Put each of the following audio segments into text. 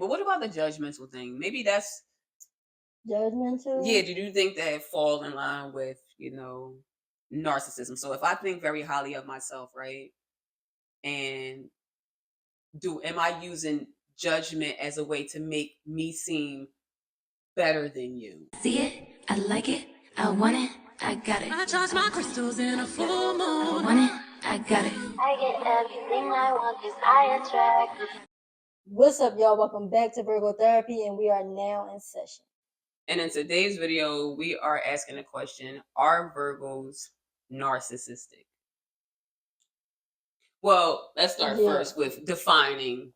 But what about the judgmental thing? Maybe that's Judgmental? yeah. Do you think that fall in line with narcissism? So if I think very highly of myself, right, and am I using judgment as a way to make me seem better than you? See it, I like it, I want it, I got it. I charge my crystals in a full moon. I want it, I got it. I get everything I want because I attract it. What's up, y'all? Welcome back to Virgo Therapy, and we are now in session. And in today's video, we are asking the question, are Virgos narcissistic? Well, let's start first with defining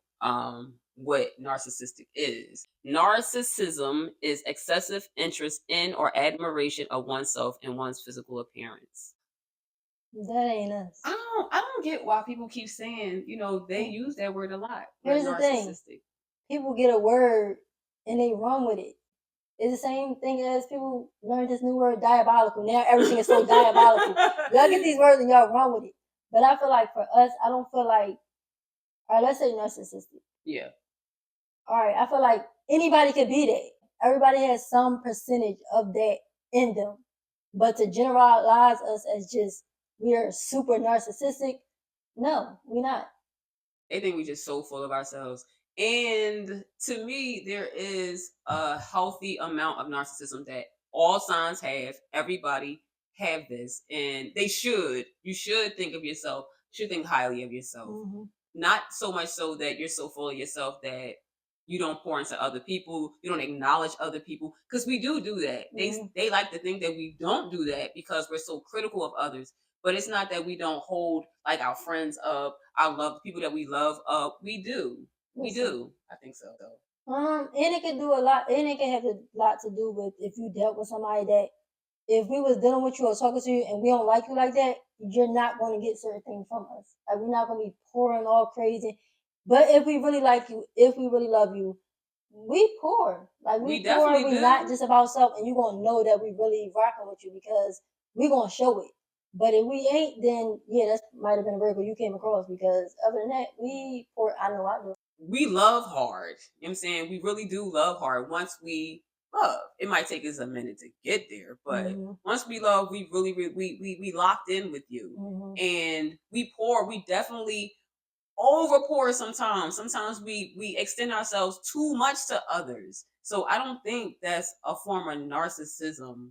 what narcissistic is. Narcissism is excessive interest in or admiration of oneself and one's physical appearance. That ain't us. I don't get why people keep saying, they use that word a lot. Here's the thing. People get a word and they run with it. It's the same thing as people learn this new word, diabolical. Now everything is so diabolical. Y'all get these words and y'all run with it. But I feel like for us, I don't feel like, all right, let's say narcissistic. Yeah. All right, I feel like anybody could be that. Everybody has some percentage of that in them. But to generalize us as just, we're super narcissistic, no, we're not. They think we're just so full of ourselves. And to me, there is a healthy amount of narcissism that all signs have. Everybody have this, and you should think of yourself, should think highly of yourself. Mm-hmm. Not so much so that you're so full of yourself that you don't pour into other people, you don't acknowledge other people, because we do that. Mm-hmm. They like to think that we don't do that because we're so critical of others. But it's not that we don't hold like our friends up, people that we love up. We do. We do. I think so, though. And it can do a lot, and it can have a lot to do with if you dealt with somebody that, if we was dealing with you or talking to you and we don't like you like that, you're not going to get certain things from us. Like, we're not going to be pouring all crazy. But if we really like you, if we really love you, we pour. Like, we pour, we're not just about self, and you're going to know that we really rocking with you because we're going to show it. But if we ain't, then yeah, that might have been a Virgo you came across, because other than that, we pour. I know I do. We love hard. You know what I'm saying? We really do love hard. Once we love, it might take us a minute to get there, but once we love, we really we locked in with you. And we pour. We definitely over pour sometimes. Sometimes we extend ourselves too much to others. So I don't think that's a form of narcissism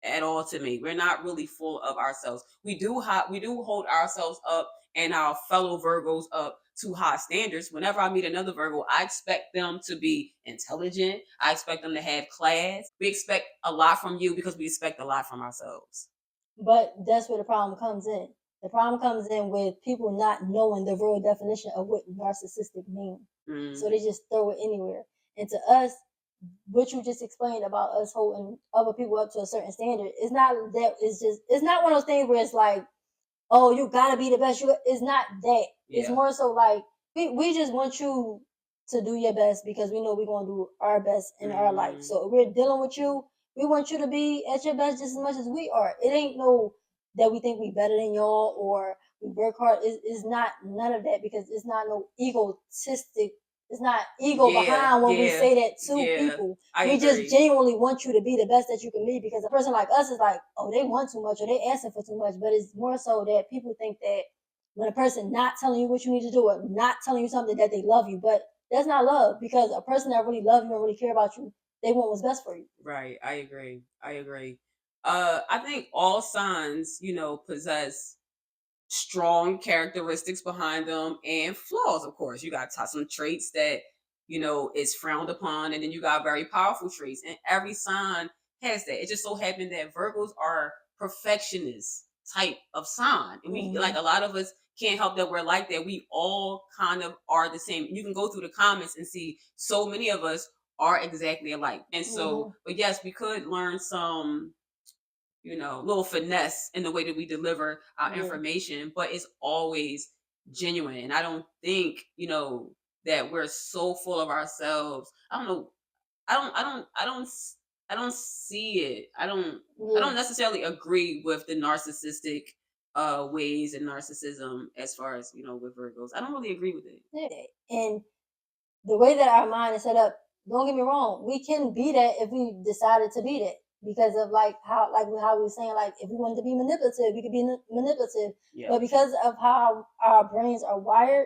at all to me. We're not really full of ourselves. We do hold ourselves up and our fellow Virgos up to high standards. Whenever I meet another Virgo, I expect them to be intelligent. I expect them to have class. We expect a lot from you because we expect a lot from ourselves. But that's where the problem comes in. The problem comes in with people not knowing the real definition of what narcissistic means. So they just throw it anywhere. And to us, what you just explained about us holding other people up to a certain standard, it's not that. It's not one of those things where it's like, oh, you gotta be the best. It's not that. Yeah. It's more so like we just want you to do your best because we know we're gonna do our best in our life. So if we're dealing with you, we want you to be at your best just as much as we are. It ain't no that we think we better than y'all or we work hard. It's not none of that, because it's not no egotistic. It's not ego behind when we say that to people. We just genuinely want you to be the best that you can be, because a person like us is like, oh, they want too much or they asking for too much. But it's more so that people think that when a person not telling you what you need to do or not telling you something, that they love you. But that's not love, because a person that really loves you and really care about you, they want what's best for you. Right. I agree. I think all signs, possess strong characteristics behind them and flaws. Of course, you got some traits that is frowned upon, and then you got very powerful traits, and every sign has that. It just so happened that Virgos are perfectionist type of sign, and we like a lot of us can't help that we're like that. We all kind of are the same. You can go through the comments and see so many of us are exactly alike. And so, but yes, we could learn some little finesse in the way that we deliver our information, but it's always genuine. And I don't think, that we're so full of ourselves. I don't know. I don't see it. I don't necessarily agree with the narcissistic ways and narcissism as far as, with Virgos. I don't really agree with it. And the way that our mind is set up, don't get me wrong, we can be that if we decided to be that. Because of how we were saying, like, if we wanted to be manipulative, we could be manipulative. Yeah. But because of how our brains are wired,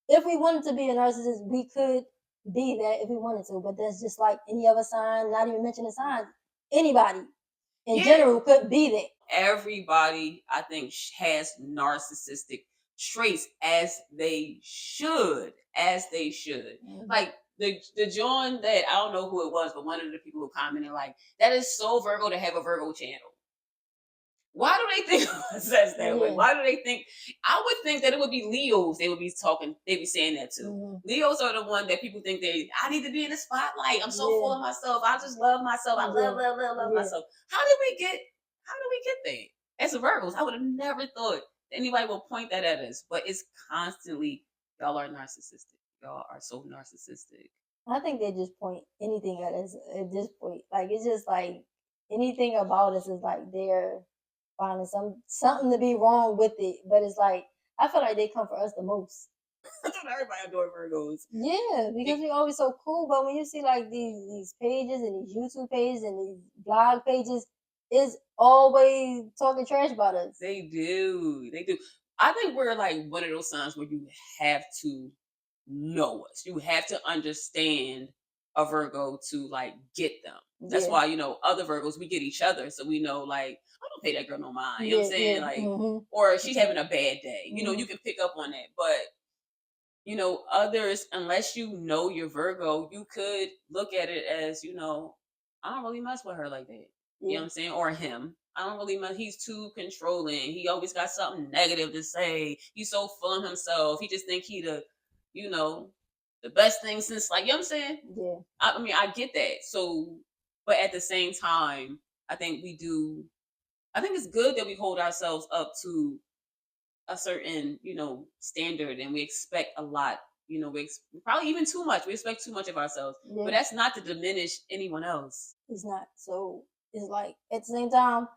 if we wanted to be a narcissist, we could be that if we wanted to. But that's just like any other sign, not even mentioning signs. Anybody in general could be that. Everybody, I think, has narcissistic traits as they should. Mm-hmm. Like the John that, I don't know who it was, but one of the people who commented, like, that is so Virgo to have a Virgo channel. Why do they think it says that way? Why do they think? I would think that it would be Leos. They would be talking. They'd be saying that too. Mm-hmm. Leos are the one that people think I need to be in the spotlight. I'm so full of myself. I just love myself. I love myself. How did we get there? As a Virgos, I would have never thought anybody would point that at us. But it's constantly, y'all are narcissistic. Y'all are so narcissistic. I think they just point anything at us at this point. Like, it's just like anything about us is like they're finding something to be wrong with it. But it's like, I feel like they come for us the most. That's what everybody adore Virgos. Yeah, because we're always so cool. But when you see like these pages and these YouTube pages and these blog pages, it's always talking trash about us. They do. I think we're like one of those signs where you have to know us. You have to understand a Virgo to like get them. That's why, other Virgos, we get each other. So we know, like, I don't pay that girl no mind. You know what I'm saying? Like, or she's having a bad day. You can pick up on that. But, others, unless you know your Virgo, you could look at it as, I don't really mess with her like that. You know what I'm saying? Or him. I don't really mess. He's too controlling. He always got something negative to say. He's so full of himself. He just think he the best thing since, like, you know what I'm saying? Yeah. I mean, I get that. So, but at the same time, I think it's good that we hold ourselves up to a certain, standard, and we expect a lot. We probably even too much. We expect too much of ourselves. Yeah. But that's not to diminish anyone else. It's not. So it's like, at the same time,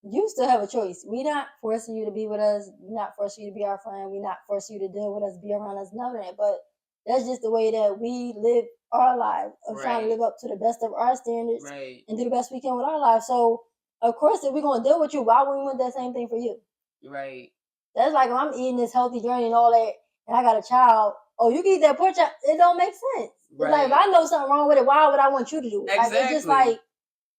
you still have a choice. We're not forcing you to be with us. We're not forcing you to be our friend. We're not forcing you to deal with us, be around us, none of that. But that's just the way that we live our lives, of trying to live up to the best of our standards and do the best we can with our lives. So, of course, if we're going to deal with you, why wouldn't we want that same thing for you? Right. That's like, when I'm eating this healthy journey and all that, and I got a child, oh, you can eat that pork chop. It don't make sense. Right. It's like, if I know something wrong with it, why would I want you to do it? Exactly. Like, it's just like,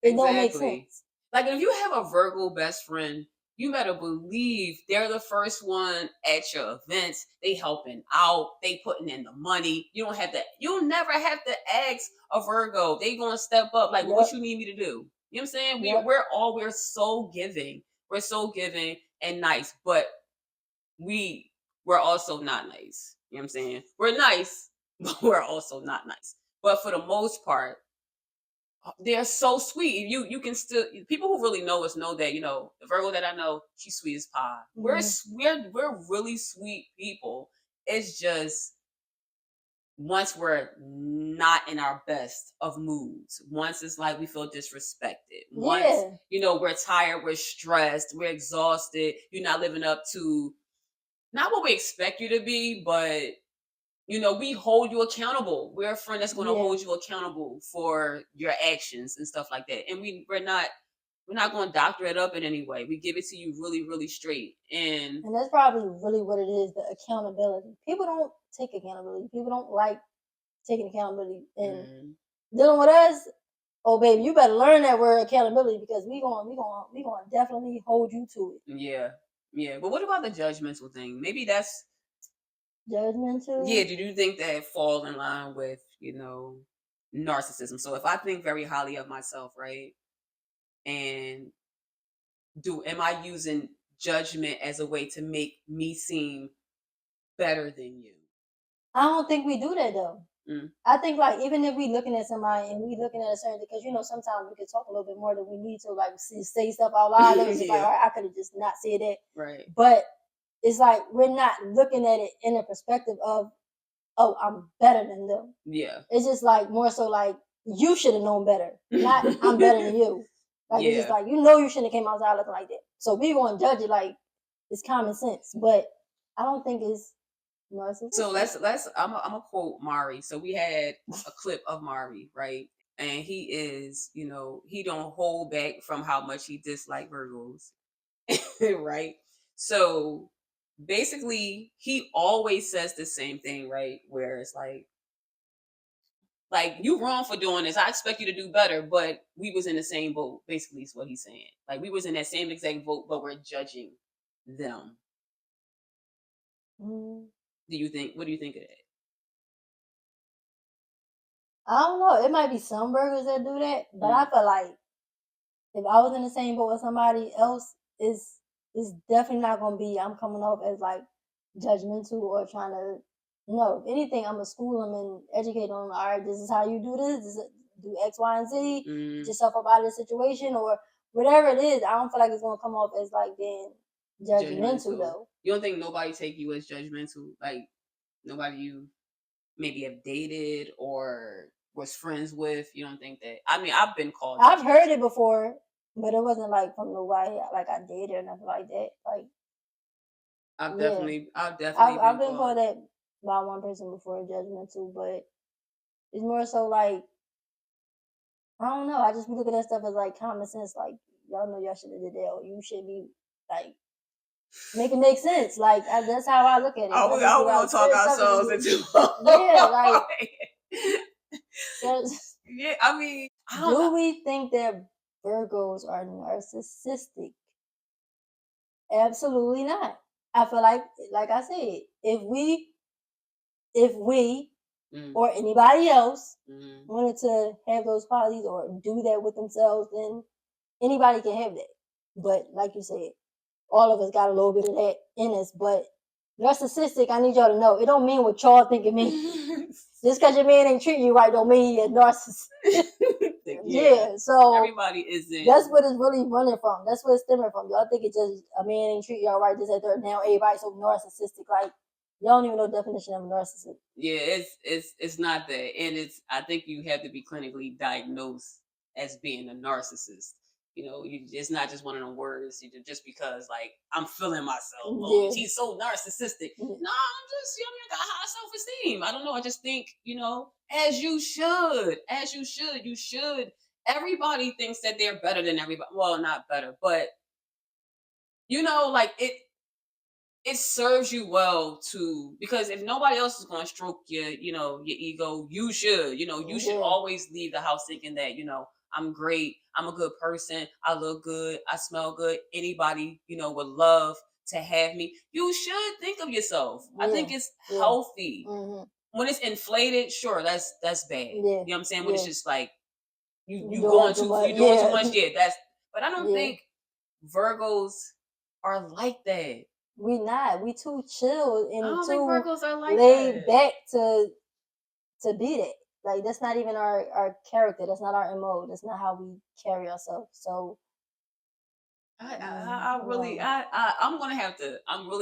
it don't make sense. Like, if you have a Virgo best friend, you better believe they're the first one at your events. They helping out. They putting in the money. You'll never have to ask a Virgo. They gonna step up. Like, what you need me to do? You know what I'm saying? We're so giving. We're so giving and nice, but we're also not nice. You know what I'm saying? We're nice, but we're also not nice. But for the most part, they're so sweet. You can still, people who really know us know that, the Virgo that I know, she's sweet as pie. Mm-hmm. We're really sweet people. It's just, once we're not in our best of moods, once it's like we feel disrespected, once we're tired, we're stressed, we're exhausted, you're not living up to not what we expect you to be, but we hold you accountable. We're a friend that's going to hold you accountable for your actions and stuff like that. And we're not going to doctor it up in any way. We give it to you really, really straight. And that's probably really what it is, the accountability. People don't take accountability. People don't like taking accountability. And dealing with us, oh, baby, you better learn that word accountability, because we going to definitely hold you to it. Yeah. Yeah. But what about the judgmental thing? Maybe that's judgmental. Yeah. Did you think that fall in line with, narcissism? So if I think very highly of myself, right? And am I using judgment as a way to make me seem better than you? I don't think we do that, though. I think, like, even if we looking at somebody and we looking at a certain, because sometimes we could talk a little bit more than we need to, like, say stuff out loud. It was just like, all right, I could have just not said that. Right. But it's like, we're not looking at it in a perspective of, oh, I'm better than them. Yeah. It's just like, more so like, you should have known better, not I'm better than you. Like, it's just like, you shouldn't have came outside looking like that. So we going to judge it like it's common sense. But I don't think it's Narcissistic. So I'm gonna quote Mari. So we had a clip of Mari, right? And he is, he don't hold back from how much he dislike Virgos, right? So basically, he always says the same thing, right? Where it's like you wrong for doing this. I expect you to do better, but we was in the same boat. Basically, is what he's saying. Like we was in that same exact boat, but we're judging them. What do you think of that? I don't know. It might be some Virgos that do that, but I feel like if I was in the same boat with somebody else, it's definitely not gonna be I'm coming off as like judgmental or trying to. No, if anything, I'm gonna school them and educate them. All right, this is how you do this. Do X, Y, and Z. Get yourself up out of the situation or whatever it is. I don't feel like it's gonna come off as like being judgmental though. You don't think nobody take you as judgmental? Like nobody you maybe have dated or was friends with? You don't think that? I mean, I've been called. I've heard it before, but it wasn't like from nobody like I dated or nothing like that. Like I've definitely I've been called that by one person before, judgmental, but it's more so like I don't know. I just be looking at stuff as like common sense. Like y'all know y'all should have did that, or you should be like make it make sense. Like that's how I look at it. Oh, we gonna talk ourselves into like yeah. I mean, do we think that Virgos are narcissistic? Absolutely not. I feel like I said, if we or anybody else wanted to have those qualities or do that with themselves, then anybody can have that. But like you said, all of us got a little bit of that in us. But narcissistic, I need y'all to know, it don't mean what y'all think it means. Just because your man ain't treating you right don't mean you're a narcissist. Yeah, so everybody isn't. That's what it's really running from. That's what it's stemming from. Y'all think it's just a man ain't treat y'all right, this at third. Now everybody's so narcissistic. Like y'all don't even know the definition of a narcissist. Yeah, it's not that, and I think you have to be clinically diagnosed as being a narcissist. It's not just one of them words. Just because like I'm feeling myself. Oh, he's so narcissistic. No, I'm just got high self-esteem. I don't know. I just think as you should. You should. Everybody thinks that they're better than everybody. Well, not better, but like it serves you well because if nobody else is going to stroke your ego, you should. You should always leave the house thinking that I'm great. I'm a good person. I look good. I smell good. Anybody, would love to have me. You should think of yourself. I think it's healthy. When it's inflated, sure, that's bad. You know what I'm saying? When it's just like you doing too much. Yeah, but I don't think Virgos are like that. We not. We too chill and too Virgos are like laid back to be that. Like that's not even our character. That's not our MO. That's not how we carry ourselves. So I'm really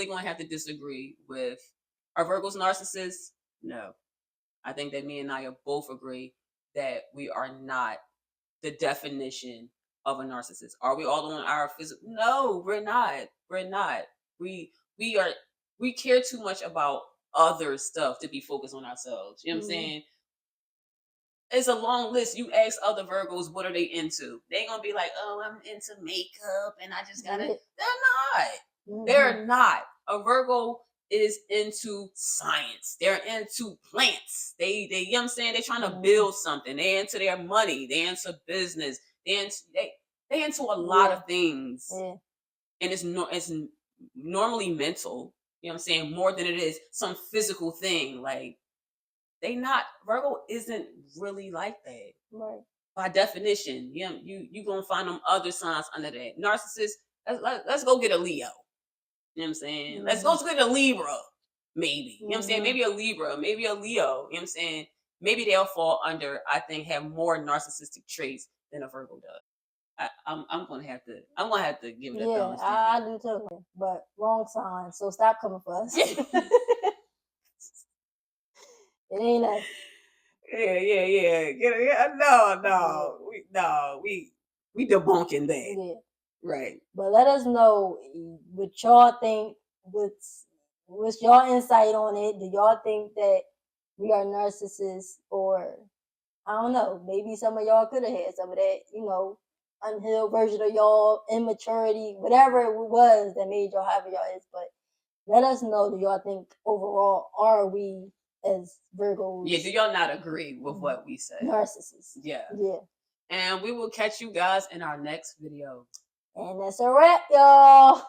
gonna have to disagree with are Virgos narcissists? No. I think that me and Naya both agree that we are not the definition of a narcissist. Are we all on our physical? No, we're not. We're not. We care too much about other stuff to be focused on ourselves. You know what I'm saying? It's a long list. You ask other Virgos, what are they into? They're going to be like, oh, I'm into makeup and I just got to. They're not. They're not. A Virgo is into science. They're into plants. They you know what I'm saying? They're trying to build something. They're into their money. They're into business. They're into a lot of things. Yeah. And it's normally mental. You know what I'm saying? More than it is some physical thing. Like, Virgo isn't really like that. Right. By definition, you gonna find them other signs under that. Narcissist, let's go get a Leo. You know what I'm saying? Let's go get a Libra, maybe. You know what I'm saying? Maybe a Libra, maybe a Leo. You know what I'm saying? Maybe they'll fall under, I think, have more narcissistic traits than a Virgo does. I'm gonna have to give it a thumbs down. I do too, but wrong sign. So stop coming for us. It ain't us. Yeah. No. We debunking that. Yeah. Right. But let us know what y'all think. What's your insight on it? Do y'all think that we are narcissists, or I don't know, maybe some of y'all could have had some of that, unhealed version of y'all, immaturity, whatever it was that made y'all have y'all is. But let us know, do y'all think overall are we as Virgos? Yeah, do y'all not agree with what we say? Narcissists. Yeah. Yeah. And we will catch you guys in our next video. And that's a wrap, y'all.